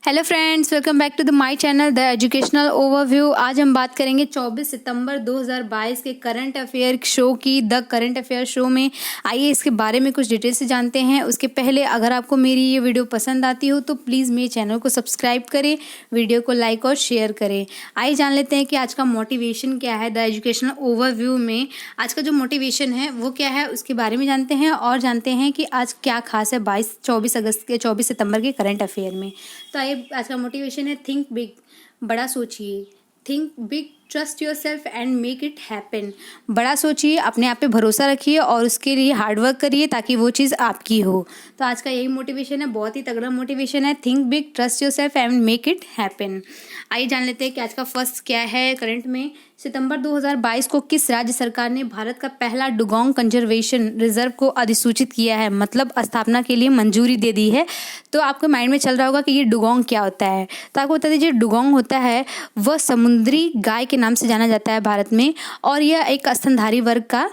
Hello friends, welcome back to the my channel the educational overview. आज हम बात करेंगे 24 सितंबर 2022 के करंट अफेयर शो की, द करंट अफेयर शो में। आइए इसके बारे में कुछ डिटेल से जानते हैं। उसके पहले अगर आपको मेरी ये वीडियो पसंद आती हो तो प्लीज़ मेरे चैनल को सब्सक्राइब करें, वीडियो को लाइक और शेयर करें। आइए जान लेते हैं कि आज का मोटिवेशन क्या है। द एजुकेशनल ओवरव्यू में आज का जो मोटिवेशन है वो क्या है, उसके बारे में जानते हैं और जानते हैं कि आज क्या खास है 24 सितंबर के करंट अफेयर में। तो आज का मोटिवेशन है थिंक बिग, बड़ा सोचिए। Think big, trust your self and make it happen. बड़ा सोचिए, अपने आप पे भरोसा रखिए और उसके लिए हार्डवर्क करिए ताकि वो चीज़ आपकी हो। तो आज का यही मोटिवेशन है, बहुत ही तगड़ा मोटिवेशन है। Think big, trust your self and make it happen. आइए जान लेते हैं कि आज का फर्स्ट क्या है करंट में। सितंबर 2022 को किस राज्य सरकार ने भारत का पहला डुगोंग कंजर्वेशन रिजर्व को अधिसूचित किया है, मतलब स्थापना के लिए मंजूरी दे दी है। तो आपके माइंड में चल रहा होगा कि ये डुगोंग क्या होता है, तो आपको बता दीजिए डुगोंग होता है वह समुद्री गाय के नाम से जाना जाता है भारत में, और यह एक स्तनधारी वर्ग का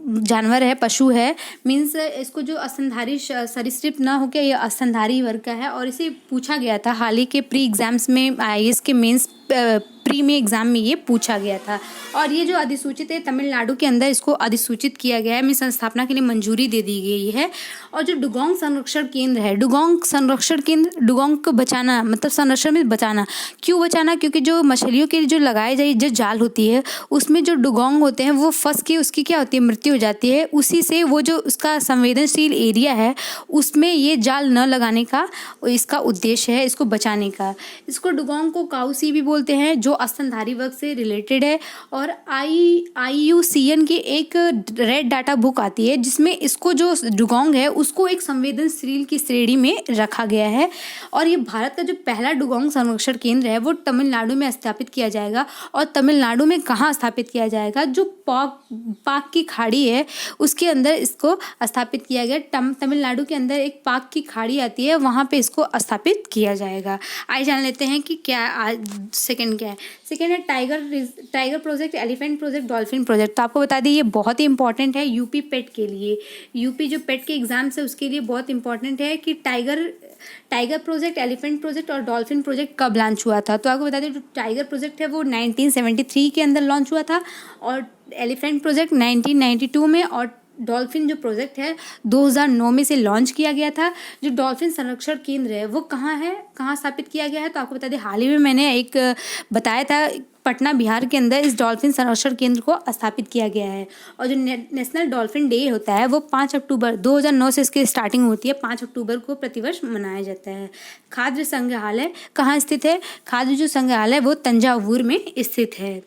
जानवर है, पशु है। मीन्स इसको जो स्तनधारी सरीसृप ना होकर यह स्तनधारी वर्ग का है। और इसे पूछा गया था हाल ही के प्री एग्जाम्स में, आईएएस के मेंस प्री में एग्जाम में ये पूछा गया था। और ये जो अधिसूचित है तमिलनाडु के अंदर इसको अधिसूचित किया गया है, मीन्स संस्थापना के लिए मंजूरी दे दी गई है। और जो डुगोंग संरक्षण केंद्र है, डुगोंग संरक्षण केंद्र, डुगोंग को बचाना मतलब संरक्षण में बचाना। क्यों बचाना? क्योंकि जो मछलियों के जो लगाए जाए जो जाल होती है उसमें जो डुगोंग होते हैं वो फंस के उसकी क्या होती है, मृत्यु हो जाती है। उसी से वो जो उसका संवेदनशील एरिया है उसमें ये जाल न लगाने का इसका उद्देश्य है, इसको बचाने का। इसको डुगोंग को काउसी भी बोलते हैं जो स्तनधारी वर्ग से रिलेटेड है। और IUCN की एक रेड डाटा बुक आती है जिसमें इसको जो डुगोंग है उसको एक संवेदनशील की श्रेणी में रखा गया है। और ये भारत का जो पहला डुगोंग संरक्षण केंद्र है वो तमिलनाडु में स्थापित किया जाएगा। और तमिलनाडु में कहाँ स्थापित किया जाएगा? जो पाक की खाड़ी है उसके अंदर इसको स्थापित किया गया। तमिलनाडु के अंदर एक पाक की खाड़ी आती है, वहाँ पे इसको स्थापित किया जाएगा। आइए जान लेते हैं कि क्या सेकंड क्या है। सेकेंड है tiger project, elephant project, dolphin project. तो आपको बता दें ये बहुत ही इंपॉर्टेंट है यूपी पेट के लिए। यूपी जो पेट के एग्जाम्स है उसके लिए बहुत इंपॉर्टेंट है कि टाइगर प्रोजेक्ट, एलिफेंट प्रोजेक्ट और डॉल्फिन प्रोजेक्ट कब लॉन्च हुआ था। तो आपको बता दें जो टाइगर प्रोजेक्ट है वो 1973 के अंदर लॉन्च हुआ था, और एलिफेंट प्रोजेक्ट 1992 में, और डॉल्फिन जो प्रोजेक्ट है 2009 में से लॉन्च किया गया था। जो डॉल्फिन संरक्षण केंद्र है वो कहाँ है, कहाँ स्थापित किया गया है? तो आपको बता दें हाल ही में मैंने एक बताया था, पटना बिहार के अंदर इस डॉल्फिन संरक्षण केंद्र को स्थापित किया गया है। और जो नेशनल डॉल्फिन डे होता है वो 5 अक्टूबर 2009 से इसकी स्टार्टिंग होती है, 5 अक्टूबर को प्रतिवर्ष मनाया जाता है। खाद्य संग्रहालय कहाँ स्थित है? खाद्य जो संग्रहालय वो तंजावुर में स्थित है।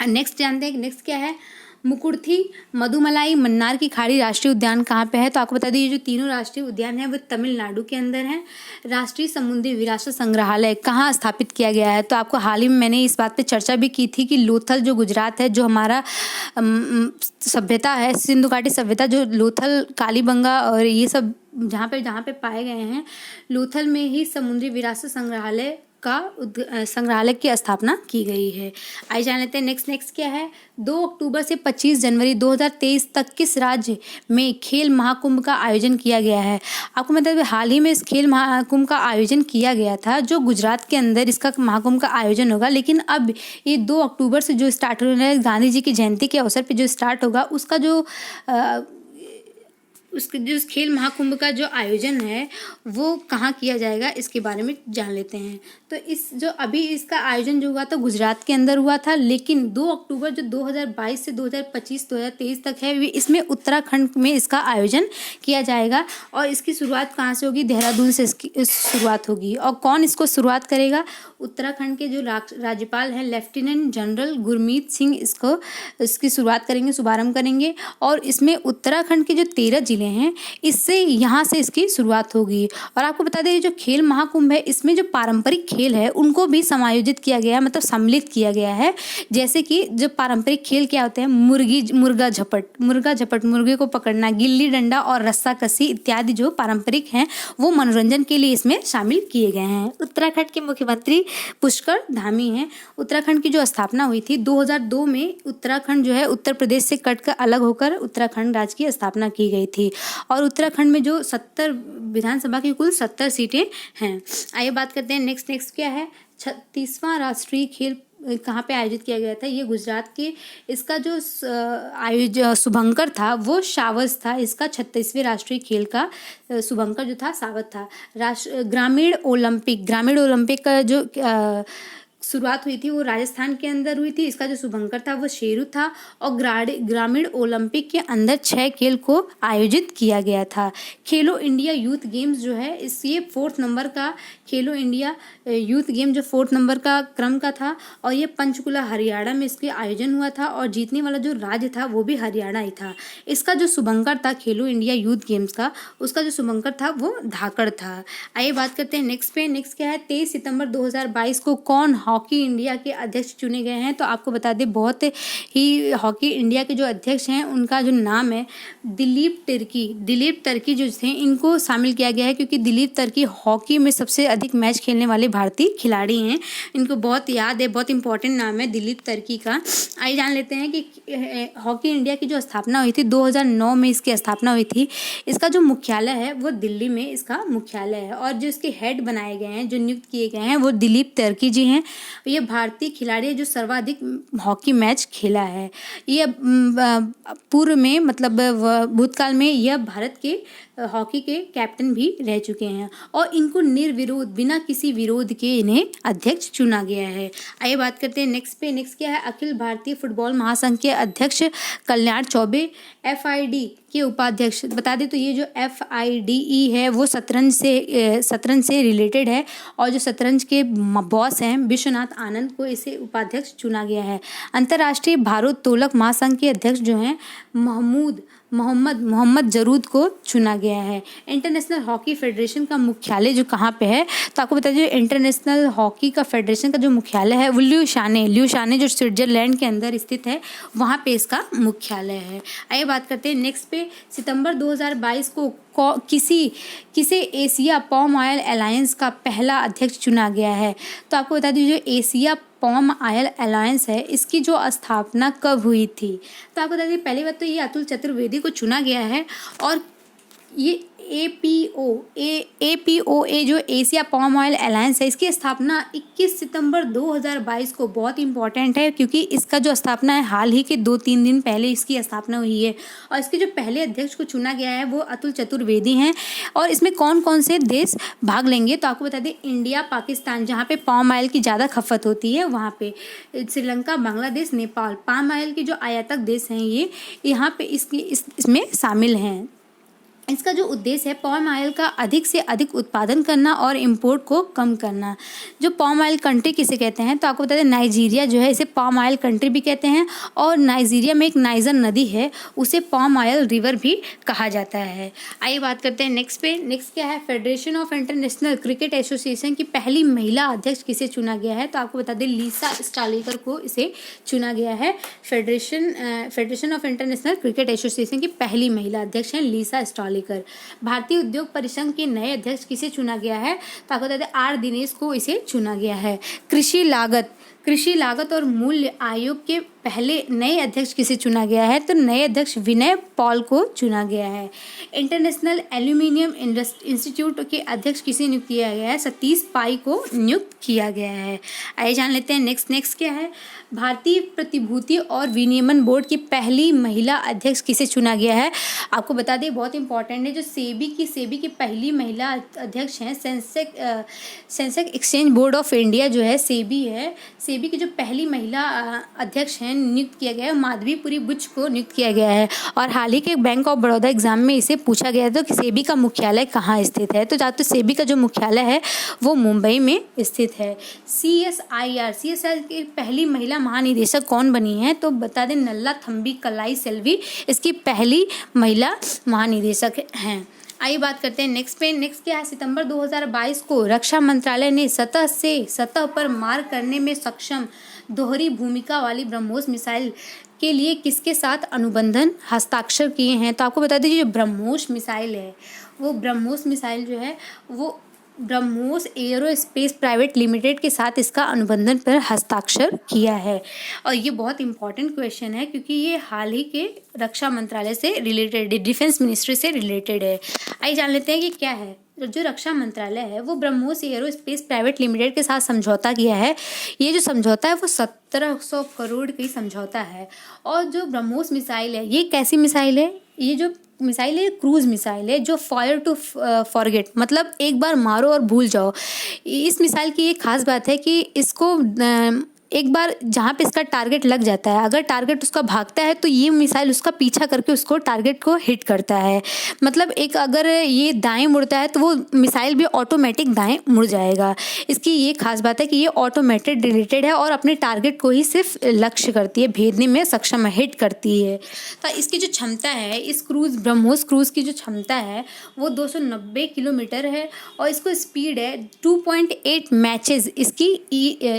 नेक्स्ट जानते हैं कि नेक्स्ट क्या है। मुकुर्थी, मधुमलाई, मन्नार की खाड़ी राष्ट्रीय उद्यान कहाँ पे है? तो आपको बता दीजिए जो तीनों राष्ट्रीय उद्यान हैं वो तमिलनाडु के अंदर हैं। राष्ट्रीय समुद्री विरासत संग्रहालय कहाँ स्थापित किया गया है? तो आपको हाल ही में मैंने इस बात पे चर्चा भी की थी कि लोथल जो गुजरात है, जो हमारा सभ्यता है, सिंधु घाटी सभ्यता, जो लोथल, कालीबंगा और ये सब जहाँ पे पाए गए हैं, लोथल में ही समुद्री विरासत संग्रहालय की स्थापना की गई है। आइए जान लेते हैं नेक्स्ट क्या है। 2 अक्टूबर से 25 जनवरी 2023 तक किस राज्य में खेल महाकुंभ का आयोजन किया गया है? आपको मतलब हाल ही में इस खेल महाकुंभ का आयोजन किया गया था, जो गुजरात के अंदर इसका महाकुंभ का आयोजन होगा। लेकिन अब ये 2 अक्टूबर से जो स्टार्ट हो रहा है, गांधी जी की जयंती के अवसर पर जो स्टार्ट होगा, उसका जो खेल महाकुंभ का जो आयोजन है वो कहाँ किया जाएगा इसके बारे में जान लेते हैं। तो इस जो अभी इसका आयोजन जो हुआ था गुजरात के अंदर हुआ था, लेकिन 2 अक्टूबर जो 2022 से 2023 तक है इसमें उत्तराखंड में इसका आयोजन किया जाएगा। और इसकी शुरुआत कहाँ से होगी? देहरादून से इसकी शुरुआत होगी। और कौन इसको शुरुआत करेगा? उत्तराखंड के जो राज्यपाल हैं लेफ्टिनेंट जनरल गुरमीत सिंह इसकी शुरुआत करेंगे, शुभारंभ करेंगे। और इसमें उत्तराखंड के जो 13 जिले हैं इससे यहाँ से इसकी शुरुआत होगी। और आपको बता दें जो खेल महाकुंभ है इसमें जो पारंपरिक खेल है उनको भी समायोजित किया गया है, मतलब सम्मिलित किया गया है। जैसे कि जो पारंपरिक खेल क्या होते हैं, मुर्गा झपट, मुर्गे को पकड़ना, गिल्ली डंडा और रस्साकसी इत्यादि जो पारंपरिक हैं वो मनोरंजन के लिए इसमें शामिल किए गए हैं। उत्तराखंड के मुख्यमंत्री पुष्कर धामी हैं। उत्तराखंड की जो स्थापना हुई थी 2002 में, उत्तराखंड जो है उत्तर प्रदेश से कट कर अलग होकर उत्तराखंड राज्य की स्थापना की गई थी। और उत्तराखंड में जो 70 विधानसभा की कुल 70 सीटें हैं। आइए बात करते हैं नेक्स्ट क्या है, 36वां राष्ट्रीय खेल कहाँ पे आयोजित किया गया था, ये गुजरात के। इसका जो शुभंकर था वो सावज था। इसका 36वें राष्ट्रीय खेल का शुभंकर जो था सावज था। ग्रामीण ओलंपिक का जो शुरुआत हुई थी वो राजस्थान के अंदर हुई थी। इसका जो शुभंकर था वो शेरू था। और ग्रामीण ओलंपिक के अंदर 6 खेल को आयोजित किया गया था। खेलो इंडिया यूथ गेम्स जो है ये 4th नंबर का खेलो इंडिया यूथ गेम जो 4th नंबर का क्रम का था, और ये पंचकुला हरियाणा में इसके आयोजन हुआ था, और जीतने वाला जो राज्य था वो भी हरियाणा ही था। इसका जो शुभंकर था खेलो इंडिया यूथ गेम्स का, उसका जो शुभंकर था वो धाकड़ था। आइए बात करते हैं नेक्स्ट क्या है, 23 सितंबर 2022 को कौन हॉकी इंडिया के अध्यक्ष चुने गए हैं। तो आपको बता दें, बहुत ही हॉकी इंडिया के जो अध्यक्ष हैं उनका जो नाम है दिलीप तिर्की जो थे, इनको शामिल किया गया है, क्योंकि दिलीप तिर्की हॉकी में सबसे अधिक मैच खेलने वाले भारतीय खिलाड़ी हैं। इनको बहुत याद है, बहुत इंपॉर्टेंट नाम है दिलीप तिर्की का। आइए जान लेते हैं कि हॉकी इंडिया की जो स्थापना हुई थी 2009 में इसकी स्थापना हुई थी। इसका जो मुख्यालय है वो दिल्ली में इसका मुख्यालय है, और जो इसके हेड बनाए गए हैं, जो नियुक्त किए गए हैं, वो दिलीप तिर्की जी हैं। ये भारतीय खिलाड़ी है जो सर्वाधिक हॉकी मैच खेला है। ये पूर्व में मतलब भूतकाल में यह भारत के हॉकी के कैप्टन भी रह चुके हैं, और इनको निर्विरोध बिना किसी विरोध के इन्हें अध्यक्ष चुना गया है। आइए बात करते हैं नेक्स्ट क्या है, अखिल भारतीय फुटबॉल महासंघ के अध्यक्ष कल्याण चौबे FID के उपाध्यक्ष। बता दें तो ये जो FIDE है वो शतरंज से रिलेटेड है, और जो शतरंज के बॉस हैं विश्वनाथ आनंद को इसे उपाध्यक्ष चुना गया है। अंतर्राष्ट्रीय भारोत्तोलक महासंघ के अध्यक्ष जो हैं मोहम्मद जरूद को चुना गया है। इंटरनेशनल हॉकी फेडरेशन का मुख्यालय जो कहाँ पे है, तो आपको बता दें इंटरनेशनल हॉकी का फेडरेशन का जो मुख्यालय है वो ल्यूशाने जो स्विट्जरलैंड के अंदर स्थित है, वहाँ पे इसका मुख्यालय है। आइए बात करते हैं नेक्स्ट पे, सितंबर 2022 को किसे एशिया पॉम ऑयल अलायंस का पहला अध्यक्ष चुना गया है। तो आपको बता दीजिए जो एशिया पॉम ऑयल अलायंस है इसकी जो स्थापना कब हुई थी। तो आपको बता दीजिए पहली बात तो ये अतुल चतुर्वेदी को चुना गया है, और ये APOA जो एशिया पॉम ऑयल अलायंस है इसकी स्थापना 21 सितंबर 2022 को, बहुत इंपॉर्टेंट है क्योंकि इसका जो स्थापना है हाल ही के 2-3 दिन पहले इसकी स्थापना हुई है, और इसके जो पहले अध्यक्ष को चुना गया है वो अतुल चतुर्वेदी हैं। और इसमें कौन कौन से देश भाग लेंगे, तो आपको बता दें इंडिया, पाकिस्तान जहाँ पे पॉम ऑयल की ज़्यादा खपत होती है वहाँ पे, श्रीलंका, बांग्लादेश, नेपाल, पाम ऑयल के जो आयातक देश हैं ये यहाँ पे इसमें शामिल हैं। इसका जो उद्देश्य है पॉम ऑयल का अधिक से अधिक उत्पादन करना और इंपोर्ट को कम करना। जो पॉम ऑयल कंट्री किसे कहते हैं, तो आपको बता दें नाइजीरिया जो है इसे पॉम ऑयल कंट्री भी कहते हैं, और नाइजीरिया में एक नाइजर नदी है उसे पॉम ऑयल रिवर भी कहा जाता है। आइए बात करते हैं नेक्स्ट क्या है, federation of international cricket association की पहली महिला अध्यक्ष किसे चुना गया है। तो आपको बता दें लीसा स्टालिकर को इसे चुना गया है। Federation of international cricket association की पहली महिला अध्यक्ष हैं लीसा स्टालिकर। भारतीय उद्योग परिसंघ के नए अध्यक्ष किसे चुना गया है, तो आपको बता दें R दिनेश को इसे चुना गया है। कृषि लागत और मूल्य आयोग के पहले नए अध्यक्ष किसे चुना गया है, तो नए अध्यक्ष विनय पॉल को चुना गया है। इंटरनेशनल एल्यूमिनियम इंस्टीट्यूट के अध्यक्ष किसे नियुक्त किया गया है, सतीश पाई को नियुक्त किया गया है। आइए जान लेते हैं नेक्स्ट क्या है, भारतीय प्रतिभूति और विनियमन बोर्ड की पहली महिला अध्यक्ष किसे चुना गया है। आपको बता दें बहुत इंपॉर्टेंट है, जो सेबी की पहली महिला अध्यक्ष हैं Sensex exchange board of India जो है सेबी है, सेबी की जो पहली महिला अध्यक्ष हैं नियुक्त किया गया है माधवीपुरी बुच को नियुक्त किया गया है। और हाल ही के बैंक ऑफ बड़ौदा एग्जाम में इसे पूछा गया था कि सेबी का मुख्यालय कहाँ स्थित है, तो जहाँ तो सेबी का जो मुख्यालय है वो मुंबई में स्थित है। CSIR की पहली महिला महानिदेशक कौन बनी है, तो बता दें नल्ला थम्बी कलाई सेल्वी इसकी पहली महिला महानिदेशक हैं। आइए बात करते हैं नेक्स्ट क्या है, सितंबर 2022 को रक्षा मंत्रालय ने सतह पर मार करने में सक्षम दोहरी भूमिका वाली ब्रह्मोस मिसाइल के लिए किसके साथ अनुबंधन हस्ताक्षर किए हैं। तो आपको बता दीजिए जो ब्रह्मोस मिसाइल है वो ब्रह्मोस मिसाइल जो है वो ब्रह्मोस एरोस्पेस प्राइवेट लिमिटेड के साथ इसका अनुबंधन पर हस्ताक्षर किया है। और ये बहुत इंपॉर्टेंट क्वेश्चन है क्योंकि ये हाल ही के रक्षा मंत्रालय से रिलेटेड, डिफेंस मिनिस्ट्री से रिलेटेड है। आइए जान लेते हैं कि क्या है। जो रक्षा मंत्रालय है वो ब्रह्मोस एरोस्पेस प्राइवेट लिमिटेड के साथ समझौता किया है। ये जो समझौता है वो 1700 करोड़ की समझौता है। और जो ब्रह्मोस मिसाइल है ये कैसी मिसाइल है? ये जो मिसाइल है क्रूज मिसाइल है जो फायर टू फॉरगेट, मतलब एक बार मारो और भूल जाओ। इस मिसाइल की एक खास बात है कि इसको एक बार जहाँ पे इसका टारगेट लग जाता है, अगर टारगेट उसका भागता है तो ये मिसाइल उसका पीछा करके उसको टारगेट को हिट करता है। मतलब एक अगर ये दाएं मुड़ता है तो वो मिसाइल भी ऑटोमेटिक दाएं मुड़ जाएगा। इसकी ये खास बात है कि ये ऑटोमेटेड रिलेटेड है और अपने टारगेट को ही सिर्फ लक्ष्य करती है, भेदने में सक्षम है, हिट करती है। तो इसकी जो क्षमता है, इस क्रूज ब्रह्मोस क्रूज की जो क्षमता है वो 290 किलोमीटर है और इसको स्पीड है 2.8 मैचेस इसकी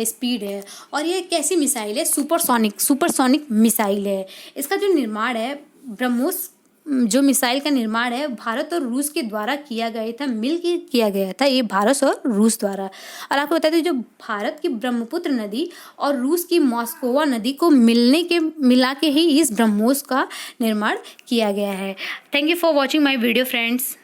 स्पीड है। और ये कैसी मिसाइल है? सुपरसोनिक मिसाइल है। इसका जो निर्माण है, ब्रह्मोस जो मिसाइल का निर्माण है भारत और रूस के द्वारा किया गया था, मिलकर किया गया था, ये भारत और रूस द्वारा। और आपको बताते हैं जो भारत की ब्रह्मपुत्र नदी और रूस की मॉस्कोवा नदी को मिला के ही इस ब्रह्मोस का निर्माण किया गया है। Thank you for watching my video friends.